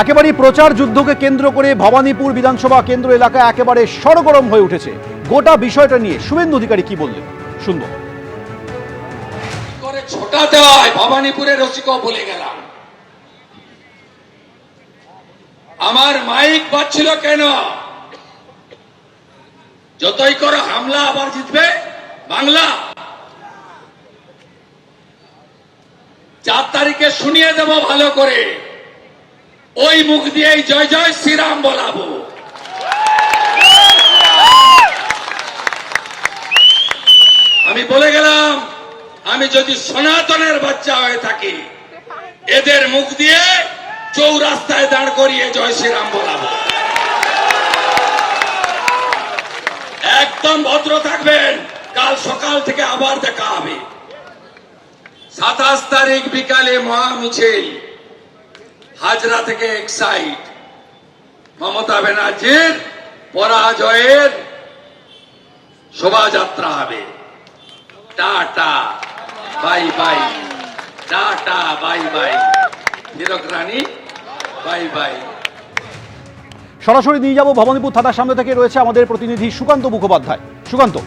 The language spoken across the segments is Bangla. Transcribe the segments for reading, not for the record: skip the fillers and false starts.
একেবারে প্রচার যুদ্ধকে কেন্দ্র করে ভবানীপুর বিধানসভা কেন্দ্র এলাকা একেবারে সরগরম হয়ে উঠেছে। গোটা বিষয়টা নিয়ে শুভেন্দু অধিকারী কি বললেন শুনবো। করে ছোটা দেওয়ায় ভবানীপুরের রসিকও বলে গেলাম। আমার মাইক বাজছিল কেন? যতই করো হামলা আবার জিতবে বাংলা। 4 তারিখে শুনিয়ে দেব ভালো করে, ওই মুখ দিয়েই জয় জয় শ্রীরাম বলাবো। আমি বলে গেলাম, আমি যদি সনাতনের বাচ্চা হয়ে থাকি, এদের মুখ দিয়ে চৌরাস্তায় দাঁড় করিয়ে জয় শ্রীরাম বলাবো। একদম ভদ্র থাকবেন, কাল সকাল থেকে আবার দেখা হবে। 27 তারিখ বিকালে মহা মিছিল হাজরা থেকে এক্সাইট, মমতা ব্যানার্জির পরাজয়ের শোভাযাত্রা হবে। Tata bye bye, tata bye bye, Hirak Rani bye bye. সরাসরি নিয়ে যাব ভবানীপুর থানার সামনে থেকে, রয়েছে আমাদের প্রতিনিধি সুকান্ত মুখোপাধ্যায়। সুকান্ত,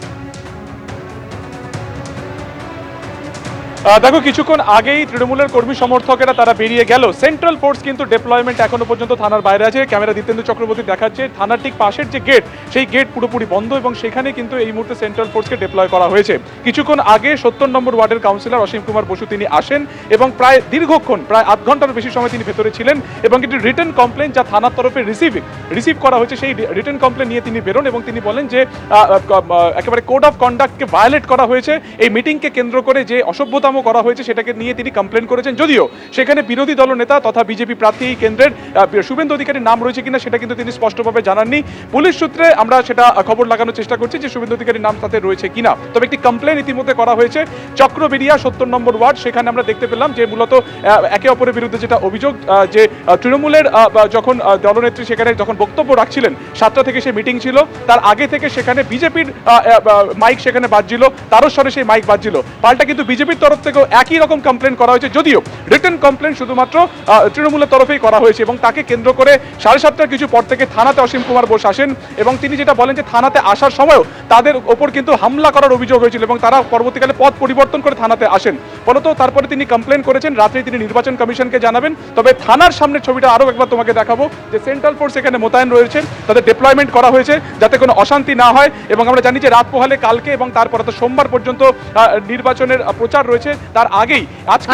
দেখো কিছুক্ষণ আগেই তৃণমূলের কর্মী সমর্থকেরা তারা বেরিয়ে গেল। সেন্ট্রাল ফোর্স কিন্তু ডেপ্লয়মেন্ট এখনো পর্যন্ত থানার বাইরে আছে। ক্যামেরা দীপেন্দু চক্রবর্তী দেখাচ্ছে থানার ঠিক পাশের যে গেট, সেই গেট পুরোপুরি বন্ধ এবং সেখানে কিন্তু এই মুহূর্তে সেন্ট্রাল ফোর্সকে ডেপ্লয় করা হয়েছে। কিছুক্ষণ আগে 70 নম্বর ওয়ার্ডের কাউন্সিলর অসীম কুমার বসু তিনি আসেন এবং প্রায় দীর্ঘক্ষণ, প্রায় আধ ঘন্টার বেশি সময় তিনি ভেতরে ছিলেন এবং একটি রিটেন কমপ্লেন যা থানার তরফে রিসিভ করা হয়েছে, সেই রিটেন কমপ্লেন নিয়ে তিনি বেরোন এবং তিনি বলেন যে একেবারে কোড অফ কন্ডাক্টকে ভায়োলেট করা হয়েছে। এই মিটিংকে কেন্দ্র করে যে অসভ্যতাম করা হয়েছে সেটাকে নিয়ে তিনি কমপ্লেন করেছেন। যদিও সেখানে বিরোধী দলনেতা তথা বিজেপি প্রার্থী কেন্দ্রের শুভেন্দু অধিকারীর নাম রয়েছে কিনা সেটা কিন্তু তিনি স্পষ্টভাবে জানাননি। পুলিশ সূত্রে আমরা সেটা খবর লাগানোর চেষ্টা করছি যে শুভেন্দু অধিকারীর নাম তাতে রয়েছে কিনা। তবে একটি কমপ্লেন ইতিমধ্যে করা হয়েছে চক্রবেড়িয়া 70 নম্বর ওয়ার্ড। সেখানে আমরা দেখতে পেলাম যে মূলত একে অপরের বিরুদ্ধে যেটা অভিযোগ, যে তৃণমূলের যখন দলনেত্রী সেখানে যখন বক্তব্য রাখছিলেন 7টা থেকে সে মিটিং ছিল, তার আগে থেকে সেখানে বিজেপির মাইক সেখানে বাজছিল, তারস্বরে সেই মাইক বাজছিল। পাল্টা কিন্তু বিজেপির তরফ থেকেও একই রকম কমপ্লেন করা হয়েছে, যদিও রিটেন কমপ্লেন শুধুমাত্র তৃণমূলের তরফেই করা হয়েছে। এবং তাকে কেন্দ্র করে 7:30টার কিছু পর থেকে থানাতে অসীম কুমার বোস আসেন এবং তিনি যেটা বলেন যে থানাতে আসার সময়ও তাদের ওপর কিন্তু হামলা করার অভিযোগ হয়েছিল এবং তারা পরবর্তীকালে পথ পরিবর্তন করে থানাতে আসেন। ফলত তারপরে তিনি কমপ্লেন করেছেন, রাত্রে তিনি নির্বাচন কমিশনকে জানাবেন। তবে থানার সামনের ছবিটা আরও একবার তোমাকে দেখাবো, যে সেন্ট্রাল ফোর্স এখানে মোতায়েন রয়েছে, তাদের ডেপ্লয়মেন্ট করা হয়েছে যাতে কোনো অশান্তি না হয়। এবং আমরা জানি যে রাত পোহালে কালকে এবং তারপরে তো সোমবার পর্যন্ত নির্বাচনের প্রচার রয়েছে। তার আগেই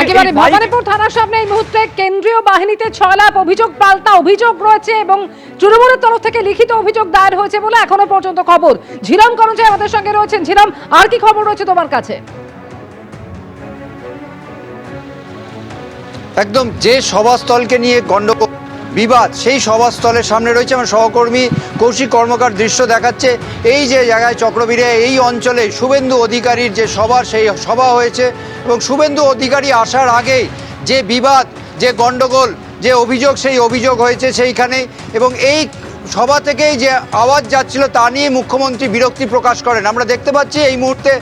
একেবারে ভবানীপুর থানার সামনে এই মুহূর্তে কেন্দ্রীয় বাহিনীতে 6 লাখ অভিযোগ, পাল্টা অভিযোগ রয়েছে এবং তৃণমূলের তরফ থেকে লিখিত অভিযোগ দায়ের হয়েছে বলে এখনো পর্যন্ত খবর। ঝিলম কর্মচারী আমাদের সঙ্গে রয়েছেন। ঝিলম, আর কি খবর রয়েছে তোমার কাছে? একদম যে সভাস্থলকে নিয়ে গণ্ডগোল বিবাদ, সেই সভাস্থলের সামনে রয়েছে আমার সহকর্মী কৌশিক কর্মকার। দৃশ্য দেখাচ্ছে এই যে জায়গায় চক্রবীড়িয়া এই অঞ্চলে শুভেন্দু অধিকারীর যে সভা, সেই সভা হয়েছে এবং শুভেন্দু অধিকারী আসার আগেই যে বিবাদ, যে গণ্ডগোল, যে অভিযোগ, সেই অভিযোগ হয়েছে সেইখানে। এবং এই সভা থেকেই যে আওয়াজ যাচ্ছিল তা নিয়ে মুখ্যমন্ত্রী বিরক্তি প্রকাশ করেন। আমরা দেখতে পাচ্ছি এই মুহূর্তে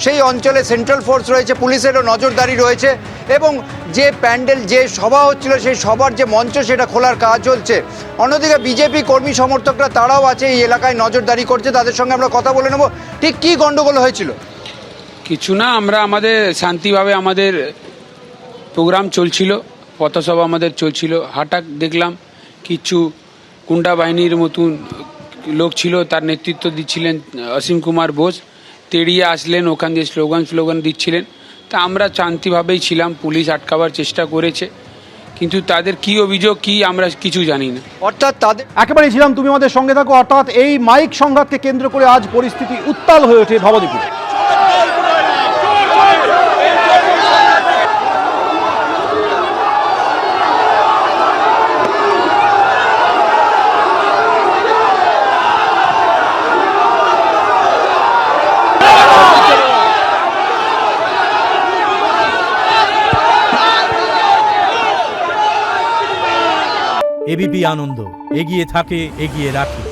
সেই অঞ্চলে সেন্ট্রাল ফোর্স রয়েছে, পুলিশেরও নজরদারি রয়েছে এবং যে প্যান্ডেল, যে সভা হচ্ছিল সেই সভার যে মঞ্চ সেটা খোলার কাজ চলছে। অন্যদিকে বিজেপি কর্মী সমর্থকরা তারাও আছে এই এলাকায়, নজরদারি করছে। তাদের সঙ্গে আমরা কথা বলে নেব, ঠিক কী গণ্ডগোল হয়েছিল। কিছু না, আমরা আমাদের শান্তিভাবে আমাদের প্রোগ্রাম চলছিল, পথসভা আমাদের চলছিল। হঠাৎ দেখলাম কিছু গুন্ডা বাহিনীর মতন লোক ছিল, তার নেতৃত্ব দিচ্ছিলেন অসীম কুমার বোস, তেড়িয়ে আসলেন, ওখান দিয়ে স্লোগান দিচ্ছিলেন। তা আমরা শান্তিভাবেই ছিলাম, পুলিশ আটকাবার চেষ্টা করেছে, কিন্তু তাদের কি অভিযোগ কি আমরা কিছু জানি না। অর্থাৎ তাদের একেবারে ছিলাম, তুমি আমাদের সঙ্গে থাকো। অর্থাৎ এই মাইক সংঘাতকে কেন্দ্র করে আজ পরিস্থিতি উত্তাল হয়ে ওঠে ভবানীপুরে। এবিপি আনন্দ, এগিয়ে থাকে, এগিয়ে রাখে।